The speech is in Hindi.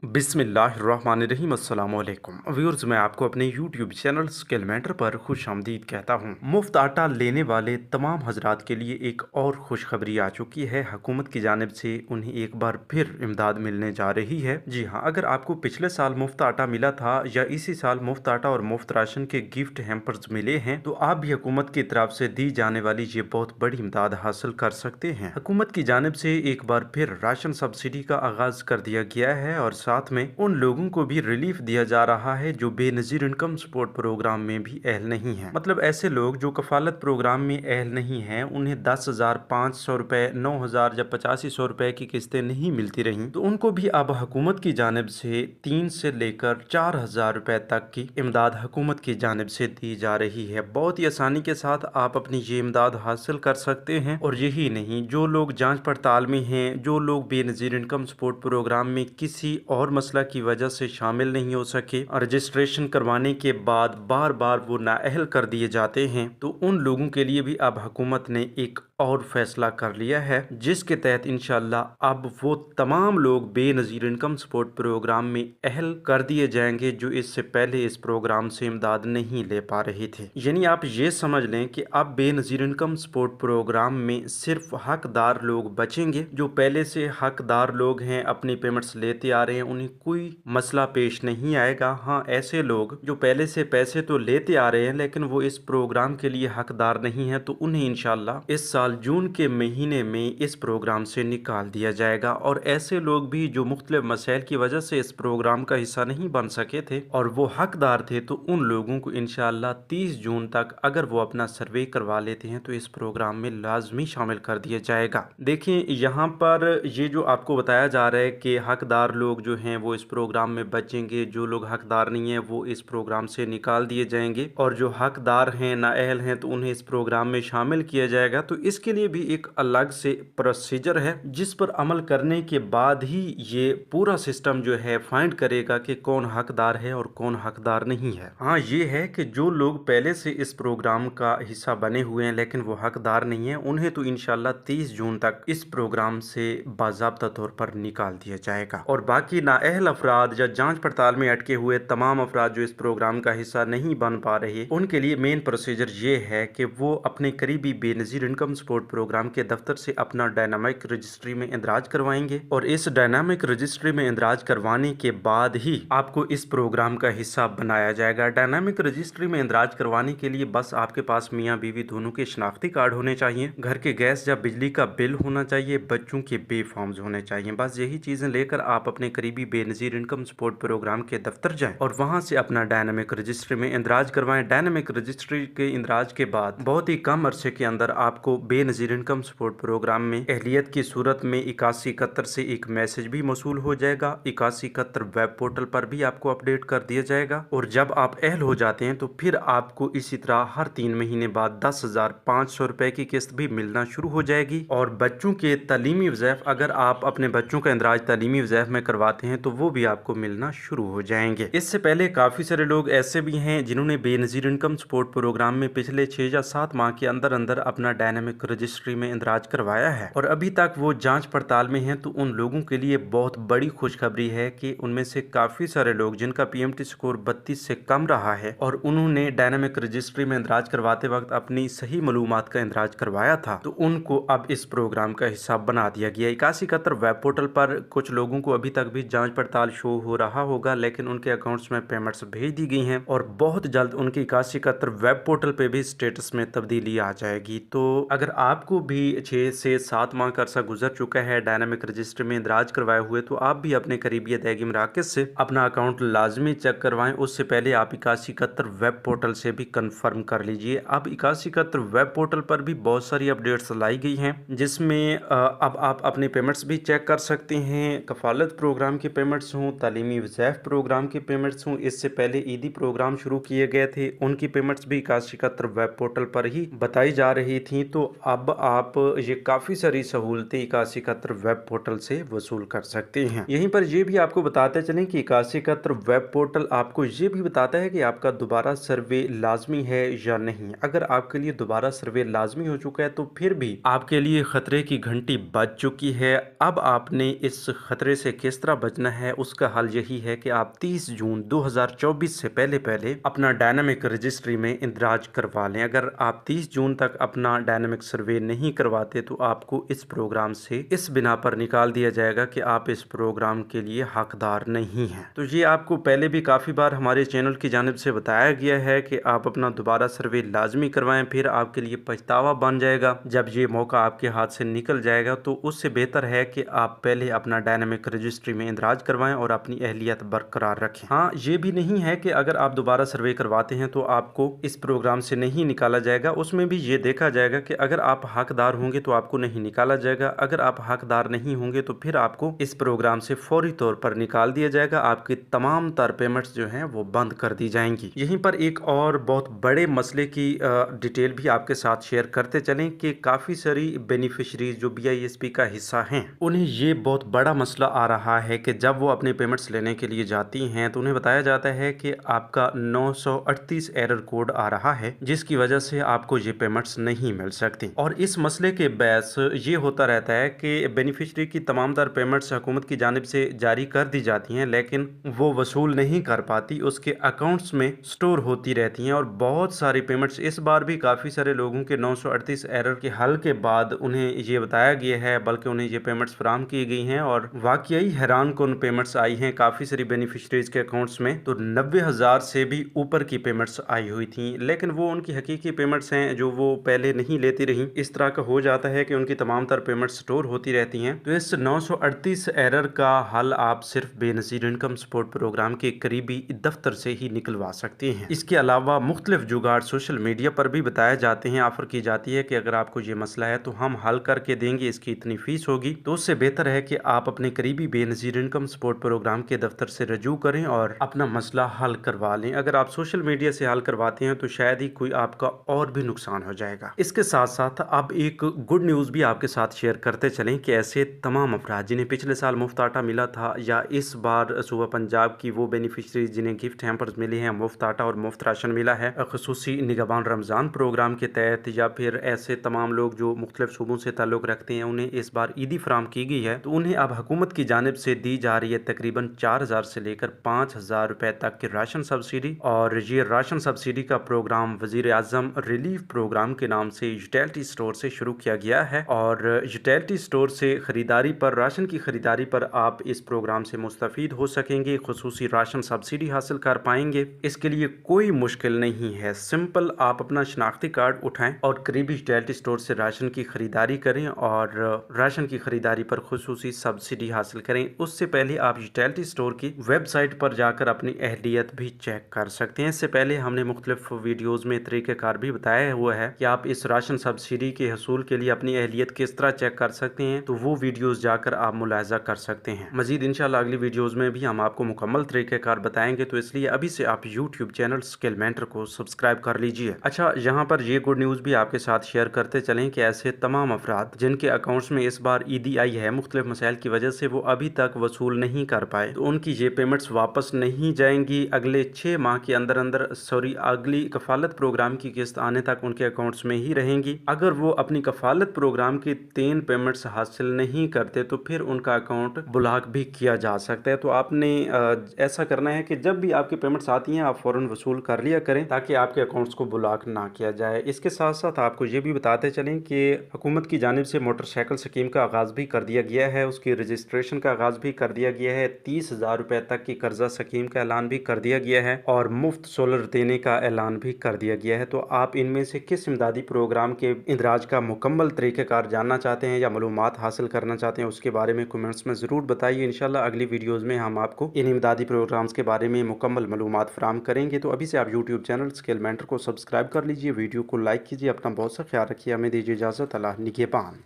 बिस्मिल्लाहिर्रहमानिर्रहीम अस्सलाम वालेकुम व्यूअर्स, मैं आपको अपने यूट्यूब चैनल स्किल मेंटर पर खुश आमदीद कहता हूँ। मुफ्त आटा लेने वाले तमाम हजरात के लिए एक और खुशखबरी आ चुकी है। हुकूमत की जानिब से उन्हें एक बार फिर इमदाद मिलने जा रही है। जी हाँ, अगर आपको पिछले साल मुफ्त आटा मिला था या इसी साल मुफ्त आटा और मुफ्त राशन के गिफ्ट हैम्पर्स मिले हैं, तो आप भी हुकूमत की तरफ से दी जाने वाली ये बहुत बड़ी इमदाद हासिल कर सकते हैं। हुकूमत की जानिब से एक बार फिर राशन सब्सिडी का आगाज कर दिया गया है और साथ में उन लोगों को भी रिलीफ दिया जा रहा है जो बेनजीर इनकम सपोर्ट प्रोग्राम में भी अहल नहीं है। मतलब ऐसे लोग जो कफालत प्रोग्राम में अहल नहीं है, उन्हें 10,500 रुपए, 9,000 या 8500 रुपए की किस्तें नहीं मिलती रही, तो उनको भी अब हुकूमत की जानिब से 3 से लेकर 4,000 रुपए तक की इमदाद हुकूमत की जानिब से दी जा रही है। बहुत ही आसानी के साथ आप अपनी ये इमदाद हासिल कर सकते हैं। और यही नहीं, जो लोग जांच पड़ताल में हैं, जो लोग बेनजीर इनकम सपोर्ट प्रोग्राम में किसी और मसला की वजह से शामिल नहीं हो सके और रजिस्ट्रेशन करवाने के बाद बार बार वो नाअहल कर दिए जाते हैं, तो उन लोगों के लिए भी अब हुकूमत ने एक और फैसला कर लिया है, जिसके तहत इंशाल्लाह अब वो तमाम लोग बेनजीर इनकम सपोर्ट प्रोग्राम में अहल कर दिए जाएंगे जो इससे पहले इस प्रोग्राम से इमदाद नहीं ले पा रहे थे। यानी आप ये समझ लें कि अब बेनजीर इनकम सपोर्ट प्रोग्राम में सिर्फ हकदार लोग बचेंगे। जो पहले से हकदार लोग हैं, अपनी पेमेंट्स लेते आ रहे हैं, उन्हें कोई मसला पेश नहीं आएगा। हाँ, ऐसे लोग जो पहले से पैसे तो लेते आ रहे हैं लेकिन वो इस प्रोग्राम के लिए हकदार नहीं है, तो उन्हें इंशाल्लाह इस साल जून के महीने में इस प्रोग्राम से निकाल दिया जाएगा। और ऐसे लोग भी जो मुख्तलिफ मसाइल की वजह से इस प्रोग्राम का हिस्सा नहीं बन सके थे और वो हकदार थे, तो उन लोगों को इंशाल्लाह 30 जून तक अगर वो अपना सर्वे करवा लेते हैं तो इस प्रोग्राम में लाजमी शामिल कर दिया जाएगा। देखिए, यहाँ पर ये जो आपको बताया जा रहा है कि हकदार लोग जो हैं वो इस प्रोग्राम में बचेंगे, जो लोग हकदार नहीं हैं वो इस प्रोग्राम से निकाल दिए जाएंगे, और जो हकदार हैं, नाअहल हैं, तो उन्हें इस प्रोग्राम में शामिल किया जाएगा। तो इसके लिए भी एक अलग से प्रोसीजर है जिस पर अमल करने के बाद ही ये पूरा सिस्टम जो है फाइंड करेगा कि कौन हकदार है और कौन हकदार नहीं है। हाँ, ये है कि जो लोग पहले से इस प्रोग्राम का हिस्सा बने हुए हैं लेकिन वो हकदार नहीं है, उन्हें तो इंशाल्लाह 30 जून तक इस प्रोग्राम से बाज़ाब्ता तौर पर निकाल दिया जाएगा। और बाकी नाअहल अफराद या जांच पड़ताल में अटके हुए तमाम अफराद जो इस प्रोग्राम का हिस्सा नहीं बन पा रहे, उनके लिए मेन प्रोसीजर ये है कि वो अपने करीबी बेनजीर इनकम सपोर्ट प्रोग्राम के दफ्तर से अपना डायनामिक रजिस्ट्री में इंदराज करवाएंगे। और इस डायनामिक रजिस्ट्री में इंदराज करवाने के बाद ही आपको इस प्रोग्राम का हिस्सा बनाया जाएगा। डायनामिक रजिस्ट्री में इंदराज करवाने के लिए बस आपके पास मियाँ बीवी दोनों के शनाख्ती कार्ड होने चाहिए, घर के गैस या बिजली का बिल होना चाहिए, बच्चों के बे फॉर्म्स होने चाहिए। बस यही चीजें लेकर आप अपने करीबी बेनजीर इनकम सपोर्ट प्रोग्राम के दफ्तर जाएं और वहां से अपना डायनामिक रजिस्ट्री में इंदराज करवाएं। डायनामिक रजिस्ट्री के इंदराज के बाद बहुत ही कम अरसे के अंदर आपको बेनजीर इनकम सपोर्ट प्रोग्राम में अहलियत की सूरत में 8171 से एक मैसेज भी मौसूल हो जाएगा। 8171 वेब पोर्टल पर भी आपको अपडेट कर दिया जाएगा। और जब आप अहल हो जाते हैं तो फिर आपको इसी तरह हर 3 महीने बाद 10,500 रुपए की किस्त भी मिलना शुरू हो जाएगी। और बच्चों के तालीमी वज़ैफ़, अगर आप अपने बच्चों का इंदराज तालीमी वज़ैफ़ में करवाते हैं तो वो भी आपको मिलना शुरू हो जाएंगे। इससे पहले काफ़ी सारे लोग ऐसे भी हैं जिन्होंने बेनजीर इनकम सपोर्ट प्रोग्राम में पिछले 6 या 7 माह के अंदर अंदर अपना डायनामिक रजिस्ट्री में इंदराज करवाया है और अभी तक वो जांच पड़ताल में हैं। तो उन लोगों के लिए बहुत बड़ी खुशखबरी है कि उनमें से काफ़ी सारे लोग जिनका PMT स्कोर 32 से कम रहा है और उन्होंने डायनामिक रजिस्ट्री में इंदराज करवाते वक्त अपनी सही मालूमात का इंदराज करवाया था, तो उनको अब इस प्रोग्राम का हिस्सा बना दिया गया। 8171 वेब पोर्टल पर कुछ लोगों को अभी तक भी जांच पड़ताल शो हो रहा होगा, लेकिन उनके अकाउंट्स में पेमेंट्स भेज दी गई हैं और बहुत जल्द उनकी 8171 वेब पोर्टल पे भी स्टेटस में तब्दीली आ जाएगी। तो अगर आपको भी 6 से 7 माह का अरसा गुजर चुका है डायनामिक रजिस्ट्री में इंदराज करवाए हुए, तो आप भी अपने करीबी अदायगी मराकज़ से अपना अकाउंट लाजमी चेक करवाएं। उससे पहले आप 8171 वेब पोर्टल से भी कंफर्म कर लीजिए। अब 8171 वेब पोर्टल पर भी बहुत सारी अपडेट्स लाई गई हैं जिसमें अब आप अपने पेमेंट्स भी चेक कर सकते हैं। कफालत प्रोग्राम के पेमेंट्स हों, तालीमी वज़ैफ़ प्रोग्राम के पेमेंट्स हों, इससे पहले ईदी प्रोग्राम शुरू किए गए थे, उनकी पेमेंट्स भी 8171 वेब पोर्टल पर ही बताई जा रही थी। तो अब आप ये काफ़ी सारी सहूलतें 8171 वेब पोर्टल से वसूल कर सकते हैं। यहीं पर ये भी आपको बताते चलें कि 8171 वेब पोर्टल आपको ये भी बताता है कि आपका दोबारा सर्वे लाजमी है या नहीं। अगर आपके लिए दोबारा सर्वे लाजमी हो चुका है तो फिर भी आपके लिए खतरे की घंटी बज चुकी है। अब आपने इस खतरे से किस तरह बचना है, उसका हल यही है कि आप 30 जून 2024 से पहले अपना डायनामिक रजिस्ट्री में इंदराज करवा लें। अगर आप 30 जून तक अपना डायनामिक सर्वे नहीं करवाते तो आपको इस प्रोग्राम से इस बिना पर निकाल दिया जाएगा कि आप इस प्रोग्राम के लिए हकदार नहीं हैं। तो ये आपको पहले भी काफ़ी बार हमारे चैनल की जानिब से बताया गया है कि आप अपना दोबारा सर्वे लाजमी करवाएं, फिर आपके लिए पछतावा बन जाएगा जब ये मौका आपके हाथ से निकल जाएगा। तो उससे बेहतर है कि आप पहले अपना डायनामिक रजिस्ट्री में इंदराज करवाएं और अपनी अहलियत बरकरार रखें। हाँ, ये भी नहीं है कि अगर आप दोबारा सर्वे करवाते हैं तो आपको इस प्रोग्राम से नहीं निकाला जाएगा। उसमें भी ये देखा जाएगा कि अगर आप हकदार होंगे तो आपको नहीं निकाला जाएगा, अगर आप हकदार नहीं होंगे तो फिर आपको इस प्रोग्राम से फौरी तौर पर निकाल दिया जाएगा। आपकी तमाम तर पेमेंट्स जो हैं वो बंद कर दी जाएंगी। यहीं पर एक और बहुत बड़े मसले की डिटेल भी आपके साथ शेयर करते चलें कि काफ़ी सारी बेनिफिशरीज जो BISP का हिस्सा हैं उन्हें ये बहुत बड़ा मसला आ रहा है कि जब वो अपने पेमेंट्स लेने के लिए जाती हैं तो उन्हें बताया जाता है कि आपका 938 एरर कोड आ रहा है, जिसकी वजह से आपको ये पेमेंट्स नहीं मिल सकती। और इस मसले के बहस ये होता रहता है कि बेनिफिशरी की तमाम तर पेमेंट्स हुकूमत की जानिब से जारी कर दी जाती हैं, लेकिन वो वसूल नहीं कर पाती, उसके अकाउंट्स में स्टोर होती रहती हैं। और बहुत सारी पेमेंट्स इस बार भी काफ़ी सारे लोगों के 938 एरर के हल के बाद उन्हें ये बताया गया है, बल्कि उन्हें ये पेमेंट्स फराहम की गई हैं और वाकई हैरान कुन पेमेंट्स आई हैं काफ़ी सारी बेनिफिशरीज के अकाउंट्स में। तो 90,000 से भी ऊपर की पेमेंट्स आई हुई थी, लेकिन वो उनकी हकीकी पेमेंट्स हैं जो वो पहले नहीं लेती रही। इस तरह का हो जाता है कि उनकी तमाम तर पेमेंट्स स्टोर होती रहती हैं। तो इस 938 एरर का हल आप सिर्फ बेनज़ीर इनकम सपोर्ट प्रोग्राम के करीबी दफ्तर से ही निकलवा सकते हैं। इसके अलावा मुख्तलिफ जुगाड़ सोशल मीडिया पर भी बताए जाते हैं, ऑफर की जाती है कि अगर आपको ये मसला है तो हम हल करके देंगे, इसकी इतनी फीस होगी। तो उससे बेहतर है कि आप अपने करीबी बेनज़ीर इनकम सपोर्ट प्रोग्राम के दफ्तर से रजू करें और अपना मसला हल करवा लें। अगर आप सोशल मीडिया से हल करवाते हैं तो शायद ही कोई आपका और भी नुकसान हो जाएगा। इसके साथ साथ अब एक गुड न्यूज़ भी आपके साथ शेयर करते चलें कि ऐसे तमाम अफराद जिन्हें पिछले साल मुफ्त आटा मिला था या इस बार सूबा पंजाब की वो बेनिफिशरीज जिन्हें गिफ्ट हैम्पर्स मिले हैं, मुफ्त आटा और मुफ्त राशन मिला है खुसूसी निगहबान रमज़ान प्रोग्राम के तहत, या फिर ऐसे तमाम लोग जो मुख्तलिफ सूबों से ताल्लुक़ रखते हैं उन्हें इस बार ईदी फराहम की गई है, तो उन्हें अब हुकूमत की जानिब से दी जा रही है तकरीबन 4,000 से लेकर 5,000 रुपए तक की राशन सब्सिडी। और ये राशन सब्सिडी का प्रोग्राम वज़ीर आज़म रिलीफ प्रोग्राम के नाम से यूटिलिटी स्टोर से शुरू किया गया है। और यूटिलिटी स्टोर से खरीदारी पर, राशन की खरीदारी पर आप इस प्रोग्राम से मुस्तफ़ीद हो सकेंगे, खुसूसी राशन सब्सिडी हासिल कर पाएंगे। इसके लिए कोई मुश्किल नहीं है, सिंपल आप अपना शनाख्ती कार्ड उठाएं और करीबी यूटिलिटी स्टोर से राशन की खरीदारी करें और राशन की खरीदारी पर खुसूसी सब्सिडी हासिल करें। उससे पहले आप यूटिलिटी स्टोर की वेबसाइट पर जाकर अपनी अहलियत भी चेक कर सकते हैं। इससे पहले हमने मुख्तलिफ वीडियोज़ में तरीक़ेकार भी बताया हुआ है कि आप इस राशन सब्सिडी के हसूल के लिए अपनी अहलियत किस तरह चेक कर सकते हैं, तो वो वीडियोज़ जाकर आप मुलाहिज़ा कर सकते हैं। मज़ीद इंशाल्लाह अगली वीडियोज़ में भी हम आपको मुकम्मल तरीक़ेकार बताएंगे, तो इसलिए अभी से आप यूट्यूब चैनल स्किल मेंटर को सब्सक्राइब कर लीजिए। अच्छा, यहाँ पर ये गुड न्यूज़ भी आपके साथ शेयर करते चलें कि ऐसे तमाम अफराद जिनके अकाउंट्स में इस बार ईदी आई है, मुख्तलिफ मसाइल की वजह से वो अभी तक वसूल नहीं कर पाए, तो उनकी ये पेमेंट्स वापस नहीं जाएंगी। अगले 6 माह के अंदर अंदर अगली कफालत प्रोग्राम की किस्त आने तक उनके अकाउंट्स में ही रहेंगी। अगर वो अपनी कफालत प्रोग्राम की 3 पेमेंट्स हासिल नहीं करते तो फिर उनका अकाउंट ब्लॉक भी किया जा सकता है। तो आपने ऐसा करना है कि जब भी आपकी पेमेंट्स आती हैं आप फ़ौरन वसूल कर लिया करें ताकि आपके अकाउंट्स को ब्लॉक ना किया जाए। इसके साथ साथ आपको ये भी बताते चलें कि हुकूमत की जानिब से मोटरसाइकिल स्कीम का आगाज़ भी कर दिया गया है, उसकी रजिस्ट्रेशन का आगाज़ भी कर दिया गया है, 30,000 रुपए तक की कर्जा स्कीम का ऐलान भी कर दिया गया है और मुफ्त सोलर देने का ऐलान भी कर दिया गया है। तो आप इनमें से किस इमदादी प्रोग्राम के इंदराज का मुकम्मल तरीक़ेकार जानना चाहते हैं या मालूमात हासिल करना चाहते हैं, उसके बारे में कमेंट्स में ज़रूर बताइए। इंशाल्लाह अगली वीडियोज़ में हम आपको इन इमदादी प्रोग्राम्स के बारे में मुकम्मल मालूमात फराहम करेंगे। तो अभी से आप यूट्यूब चैनल स्किल मेंटर को सब्सक्राइब कर लीजिए, वीडियो को लाइक कीजिए, अपना बहुत सा ख्याल रखिए, हमें दीजिए इजाज़त, अल्लाह निगहबान।